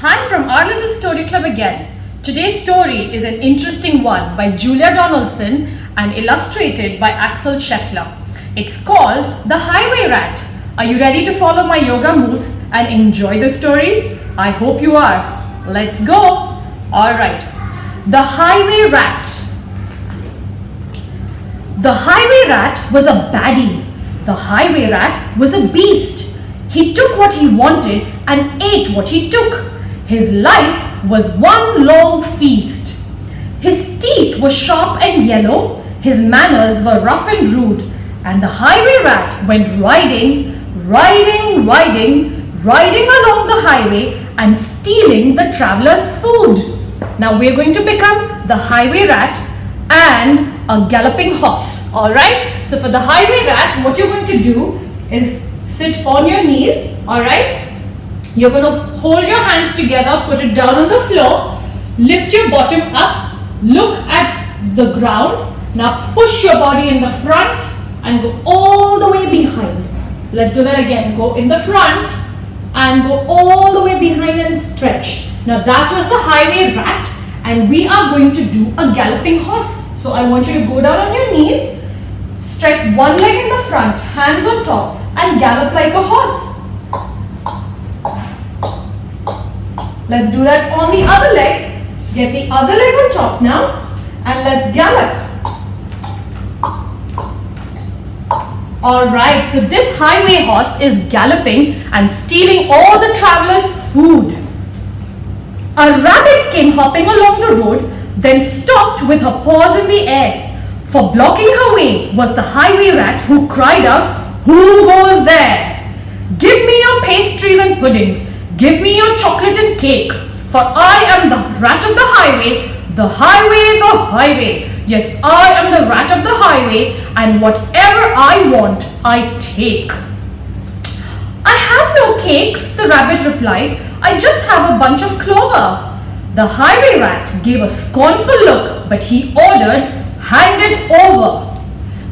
Hi from our little story club again. Today's story is an interesting one by Julia Donaldson and illustrated by Axel Scheffler. It's called The Highway Rat. Are you ready to follow my yoga moves and enjoy the story? I hope you are. Let's go. Alright. The Highway Rat. The highway rat was a baddie. The highway rat was a beast. He took what he wanted and ate what he took. His life was one long feast. His teeth were sharp and yellow, his manners were rough and rude, and the highway rat went riding along the highway and stealing the traveler's food. Now we're going to become the highway rat and a galloping horse. Alright, so for the highway rat, what you're going to do is sit on your knees. Alright, you're going to hold your hands together, put it down on the floor, lift your bottom up, look at the ground. Now push your body in the front and go all the way behind. Let's do that again. Go in the front and go all the way behind and stretch. Now that was the highway rat, and we are going to do a galloping horse. So I want you to go down on your knees, stretch one leg in the front, hands on top, and gallop like a horse. Let's do that on the other leg. Get the other leg on top now, and let's gallop. Alright, so this highway horse is galloping and stealing all the travelers' food. A rabbit came hopping along the road, then stopped with her paws in the air. For blocking her way was the highway rat, who cried out, "Who goes there? Give me your pastries and puddings. Give me your chocolate and cake. For I am the rat of the highway, the highway, the highway. Yes, I am the rat of the highway, and whatever I want, I take." "I have no cakes," the rabbit replied. "I just have a bunch of clover." The highway rat gave a scornful look, but he ordered, "Hand it over.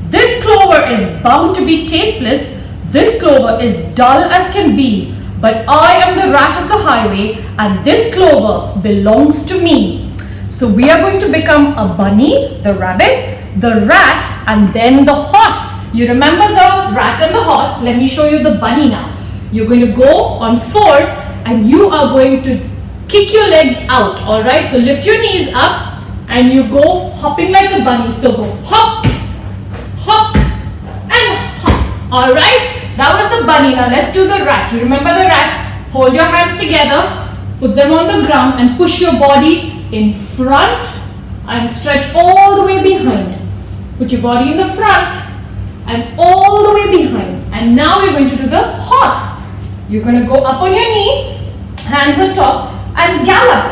This clover is bound to be tasteless. This clover is dull as can be. But I am the rat of the highway, and this clover belongs to me." So we are going to become a bunny, the rabbit, the rat, and then the horse. You remember the rat and the horse? Let me show you the bunny now. You're going to go on fours, and you are going to kick your legs out. Alright, so lift your knees up, and you go hopping like a bunny. So go hop, hop, and hop. Alright, that was the bunny. Now let's do the rat. You remember the rat? Hold your hands together, put them on the ground, and push your body in front and stretch all the way behind. Put your body in the front and all the way behind. And now we're going to do the horse. You're going to go up on your knee, hands on top, and gallop.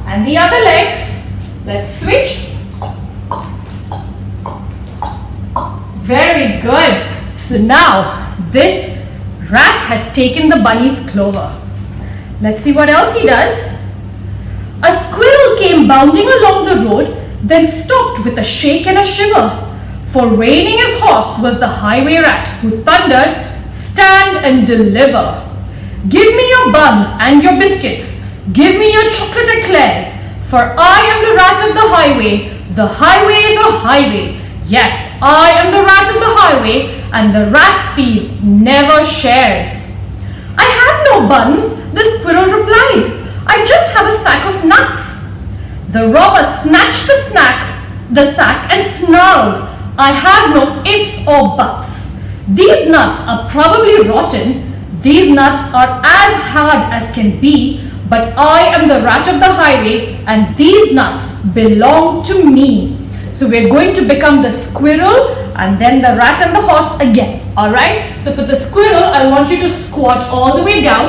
And the other leg, let's switch. Very good. So now this rat has taken the bunny's clover. Let's see what else he does. A squirrel came bounding along the road, then stopped with a shake and a shiver. For reining his horse was the highway rat, who thundered, "Stand and deliver. Give me your buns and your biscuits. Give me your chocolate eclairs. For I am the rat of the highway, the highway, the highway. Yes, I am the rat of the highway, and the rat thief never shares." "I have no buns," the squirrel replied. "I just have a sack of nuts." The robber snatched the sack and snarled, "I have no ifs or buts. These nuts are probably rotten. These nuts are as hard as can be, but I am the rat of the highway, and these nuts belong to me." So we're going to become the squirrel and then the rat and the horse again. Alright, so for the squirrel, I want you to squat all the way down.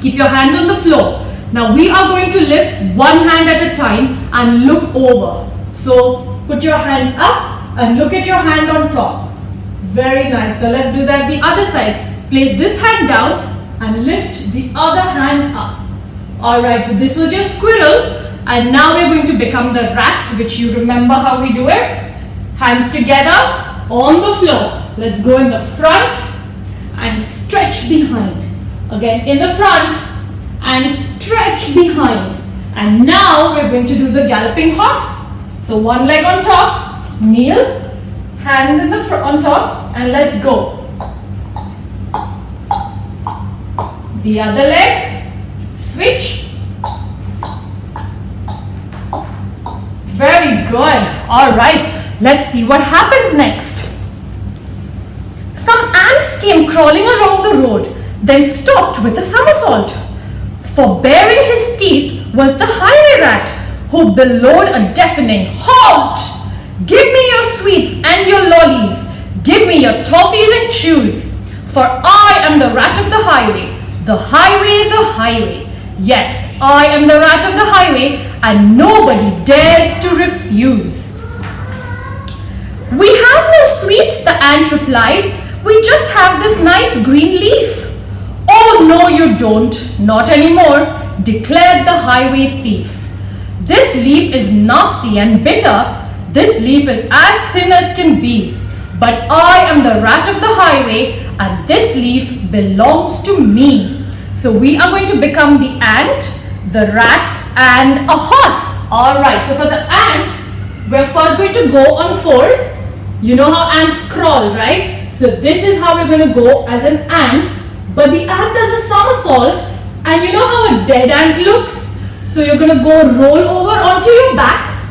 Keep your hands on the floor. Now we are going to lift one hand at a time and look over. So put your hand up and look at your hand on top. Very nice. Now let's do that the other side. Place this hand down and lift the other hand up. Alright, so this was your squirrel, and now we're going to become the rat, which you remember how we do it. Hands together on the floor. Let's go in the front and stretch behind. Again in the front and stretch behind. And now we're going to do the galloping horse. So one leg on top, kneel, hands in the on top, and let's go. The other leg, switch. Very good. All right, let's see what happens next. Some ants came crawling along the road, then stopped with a somersault. For baring his teeth was the highway rat, who bellowed a deafening halt. Give me your sweets and your lollies. Give me your toffees and chews. For I am the rat of the highway. The highway, the highway. Yes, I am the rat of the highway, and nobody dares to refuse. We have no sweets, the ant replied. We just have this nice green leaf. Oh, no, you don't. Not anymore, declared the highway thief. This leaf is nasty and bitter. This leaf is as thin as can be. But I am the rat of the highway, and this leaf belongs to me. So we are going to become the ant, the rat, and a horse. All right, so for the ant, we're first going to go on fours. You know how ants crawl, right? So this is how we're going to go as an ant. But the ant does a somersault, and you know how a dead ant looks? So you're going to go roll over onto your back.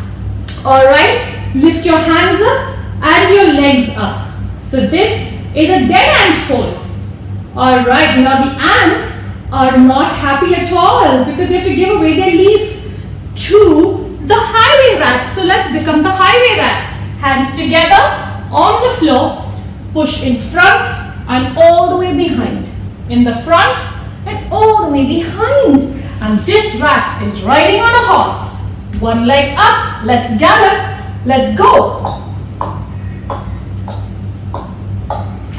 All right, lift your hands up and your legs up. So this is a dead ant pose. All right, now the ants are not happy at all because they have to give away their leaf to the highway rat. So let's become the highway rat. Hands together on the floor, push in front and all the way behind. In the front and all the way behind. And this rat is riding on a horse. One leg up, let's gallop, let's go.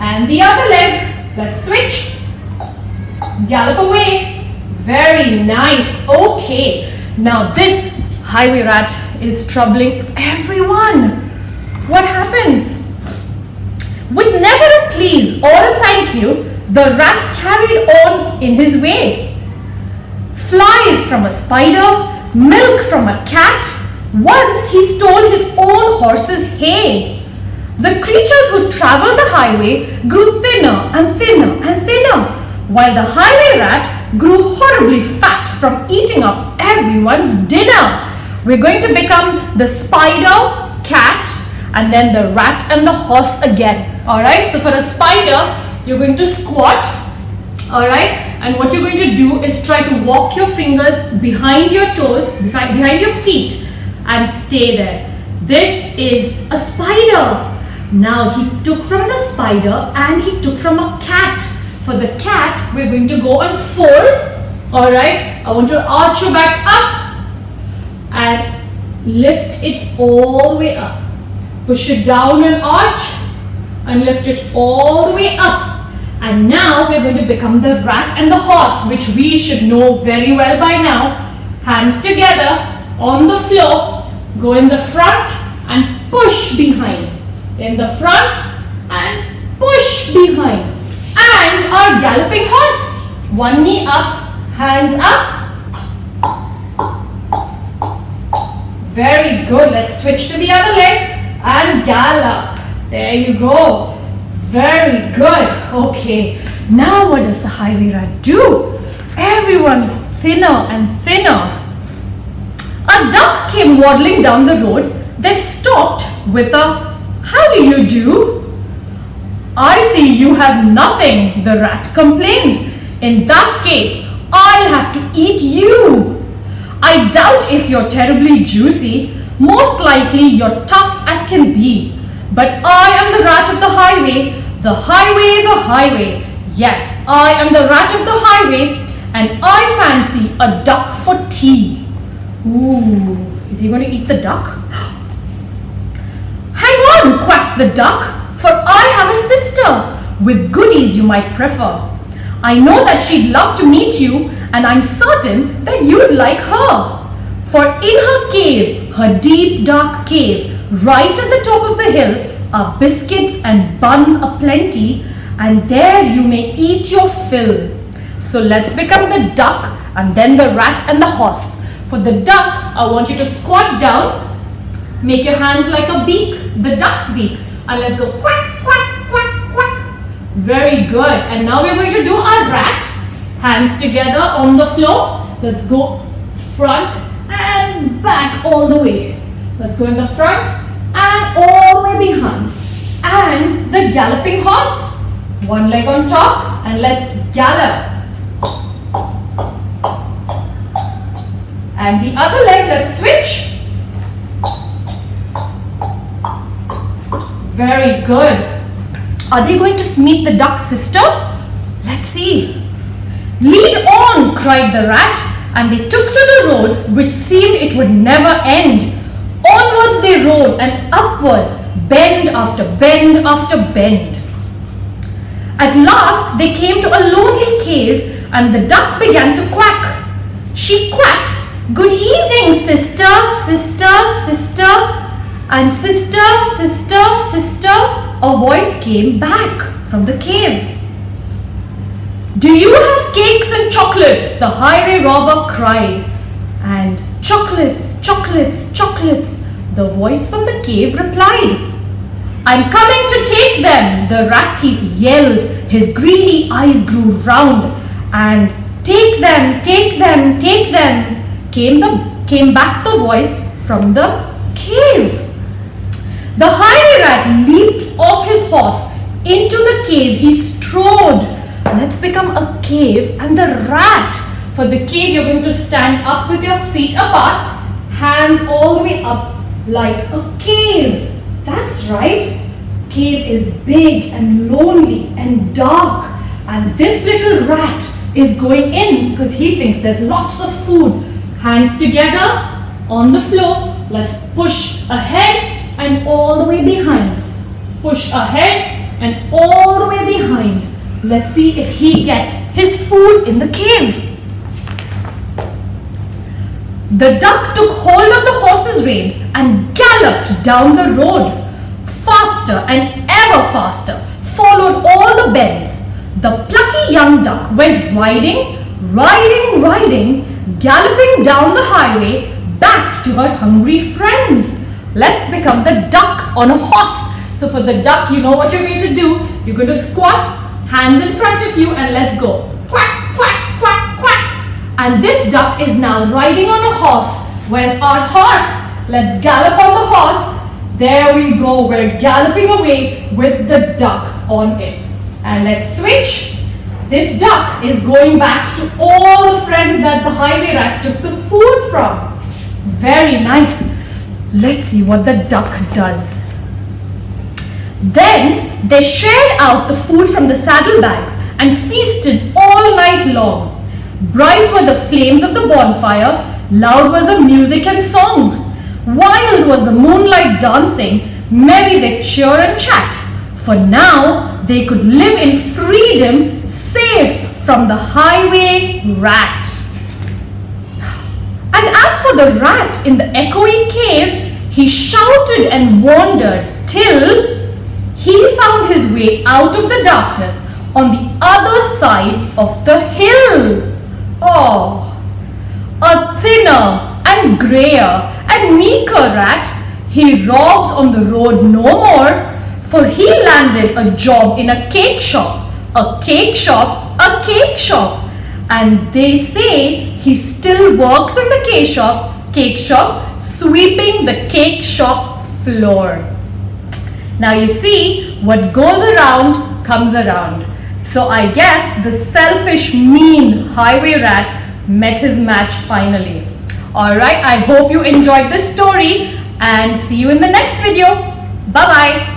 And the other leg, let's switch. Gallop away. Very nice. Okay. Now this highway rat is troubling everyone. What happens? With never a please or a thank you, the rat carried on in his way. Flies from a spider, milk from a cat. Once he stole his own horse's hay. The creatures who traveled the highway grew thinner and thinner and thinner, while the highway rat grew horribly fat from eating up everyone's dinner. We're going to become the spider, cat, and then the rat and the horse again. Alright, so for a spider, you're going to squat. Alright, and what you're going to do is try to walk your fingers behind your toes, behind your feet, and stay there. This is a spider. Now he took from the spider and he took from a cat. For the cat, we're going to go on fours. Alright, I want you to arch your back up and lift it all the way up. Push it down and arch and lift it all the way up. And now we're going to become the rat and the horse, which we should know very well by now. Hands together on the floor. Go in the front and push behind. In the front and push behind. And our galloping horse. One knee up, hands up. Very good. Let's switch to the other leg and gallop. There you go. Very good. Okay. Now what does the highway rat do? Everyone's thinner and thinner. A duck came waddling down the road, then stopped with a "How do you do?" "I see you have nothing," the rat complained. "In that case, I'll have to eat you. I doubt if you're terribly juicy. Most likely you're tough as can be. But I am the rat of the highway, the highway, the highway. Yes, I am the rat of the highway, and I fancy a duck for tea." Ooh, is he going to eat the duck? "Hang on," quacked the duck, "for I have a sister with goodies you might prefer. I know that she'd love to meet you, and I'm certain that you'd like her. For in her cave, her deep dark cave, right at the top of the hill, are biscuits and buns aplenty, and there you may eat your fill. So let's become the duck and then the rat and the horse. For the duck, I want you to squat down. Make your hands like a beak, the duck's beak. And let's go quack, quack, quack, quack. Very good. And now we're going to do our rat. Hands together on the floor. Let's go front and back all the way. Let's go in the front and all the way behind. And the galloping horse. One leg on top and let's gallop. And the other leg, let's switch. Very good. Are they going to meet the duck's sister? Let's see. Lead on, cried the rat, and they took to the road which seemed it would never end. Onwards they rode and upwards, bend after bend after bend. At last they came to a lonely cave and the duck began to quack. She quacked, "Good evening, sister, sister, sister." And sister, sister, sister, a voice came back from the cave. "Do you have cakes and chocolates?" the highway robber cried. And "Chocolates, chocolates, chocolates," the voice from the cave replied. "I'm coming to take them," the rat thief yelled. His greedy eyes grew round. And "Take them, take them, take them," came back the voice from the cave. The highway rat leaped off his horse into the cave. He strode. Let's become a cave and the rat. For the cave, you're going to stand up with your feet apart, hands all the way up like a cave. That's right. Cave is big and lonely and dark. And this little rat is going in because he thinks there's lots of food. Hands together on the floor. Let's push ahead and all the way behind. Push ahead and all the way behind. Let's see if he gets his food in the cave. The duck took hold of the horse's reins and galloped down the road. Faster and ever faster, followed all the bends. The plucky young duck went riding, riding, riding, galloping down the highway back to her hungry friends. Let's become the duck on a horse. So for the duck, you know what you're going to do. You're going to squat, hands in front of you, and let's go. Quack, quack, quack, quack. And this duck is now riding on a horse. Where's our horse? Let's gallop on the horse. There we go. We're galloping away with the duck on it. And let's switch. This duck is going back to all the friends that the highway rat took the food from. Very nice. Let's see what the duck does. Then they shared out the food from the saddlebags and feasted all night long. Bright were the flames of the bonfire, loud was the music and song. Wild was the moonlight dancing, merry they cheer and chat. For now they could live in freedom, safe from the highway rat. And as for the rat in the echoey cave, he shouted and wandered till he found his way out of the darkness on the other side of the hill. Oh, a thinner and greyer and meeker rat, he robs on the road no more, for he landed a job in a cake shop, a cake shop, a cake shop. And they say he still works in the cake shop, sweeping the cake shop floor. Now you see, what goes around comes around. So I guess the selfish, mean highway rat met his match finally. Alright, I hope you enjoyed this story and see you in the next video. Bye-bye.